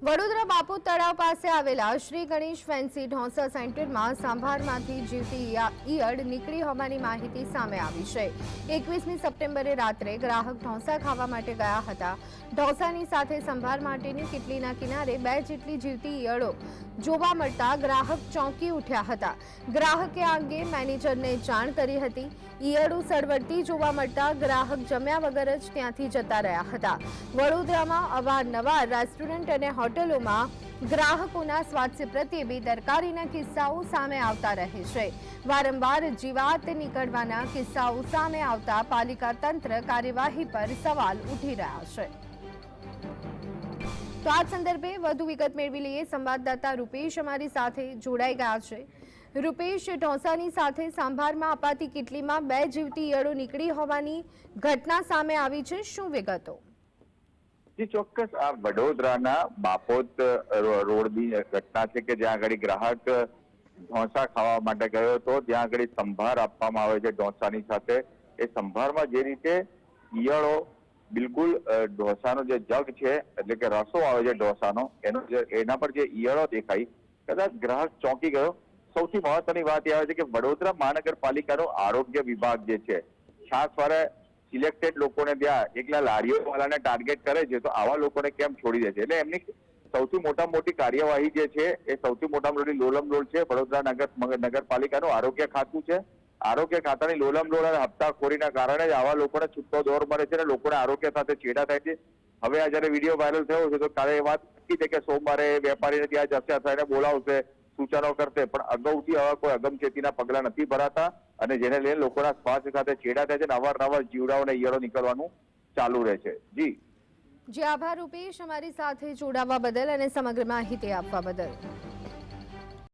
વડોદરા બાપુ તળાવ પાસે આવેલા શ્રી ગણેશ ફેન્સી ઢોસા સેન્ટરમાં સંભારમાંથી જીવતી ઈયળ નીકળી હોવાની માહિતી સામે આવી છે। 21મી સપ્ટેમ્બરે રાત્રે ગ્રાહક ઢોસા ખાવા માટે ગયા હતા। ઢોસાની સાથે સંભાર માટેની કિટલીના કિનારે 2 જેટલી જીવતી ઈયળો જોવા મળતા ગ્રાહક ચોંકી ઉઠ્યા હતા। ગ્રાહકે આ અંગે મેનેજરને જાણ કરી હતી। ઈયળો સળવળતી જોવા મળતા ગ્રાહક જમ્યા વગર જ ત્યાંથી જતા રહ્યા હતા। વડોદરામાં અવારનવાર રેસ્ટોરન્ટ અને હોટલોમાં ગ્રાહકોના સ્વાસ્થ્ય પ્રત્યે બેદરકારીના કિસ્સાઓ સામે આવતા રહે છે। વારંવાર જીવાત નીકળવાના કિસ્સાઓ સામે આવતા પાલિકા તંત્ર કાર્યવાહી પર સવાલ ઉઠી રહ્યા છે। તો આ સંદર્ભે વધુ વિગત મેળવી લઈએ। સંવાદદાતા રૂપેશ અમારી સાથે જોડાઈ ગયા છે। રૂપેશ, ઢોસાની સાથે સાંભારમાં અપાતી કિટલીમાં 2 જીવતી ઈયળો નીકળી હોવાની ઘટના સામે આવી છે, શું વિગતો? જી ચોક્કસ, આ વડોદરાના બાપોત રોડની ઘટના છે કે જ્યાં આગળ ગ્રાહક ઢોસા ખાવા માટે ગયો હતો। ત્યાં આગળ સંભાર આપવામાં આવે છે ઢોસાની સાથે। એ સંભારમાં જે રીતે ઈયળો બિલકુલ ઢોસાનો જે જગ છે એટલે કે રસો આવે છે ઢોસાનો એના પર જે ઈયળો દેખાઈ, કદાચ ગ્રાહક ચોંકી ગયો। સૌથી મહત્વની વાત એ આવે છે કે વડોદરા મહાનગરપાલિકાનો આરોગ્ય વિભાગ જે છે ખાસ વારે સિલેક્ટેડ લોકોને ત્યાં એકલા લારીઓ વાળાને ટાર્ગેટ કરે છે, તો આવા લોકોને કેમ છોડી દે છે? એટલે એમની સૌથી મોટી કાર્યવાહી જે છે એ સૌથી મોટી લોલમલોલ છે વડોદરા નગરપાલિકાનું આરોગ્ય ખાતું છે। આરોગ્ય ખાતાની લોલમલોલ અને હપ્તાખોરીના કારણે જ આવા લોકોને છૂટો દોર મળે છે અને લોકોને આરોગ્ય સાથે છેડા થાય છે। હવે આ જયારે વિડીયો વાયરલ થયો છે તો કાલે એ વાત નક્કી છે કે સોમવારે વેપારીને ત્યાં જશે અથવા એને બોલાવશે, સૂચનો કરશે, પણ અગાઉથી આવા કોઈ અગમચેતીના પગલા નથી ભરાતા અને જેને લઈને લોકોના સ્વાસ્થ્ય સાથે છેડા થાય છે અને અવારનવાર જીવડાઓને ઈયળો નીકળવાનું ચાલુ રહે છે। જી આભાર રૂપેશ, અમારી સાથે જોડાવા બદલ અને સમગ્ર માહિતી આપવા બદલ।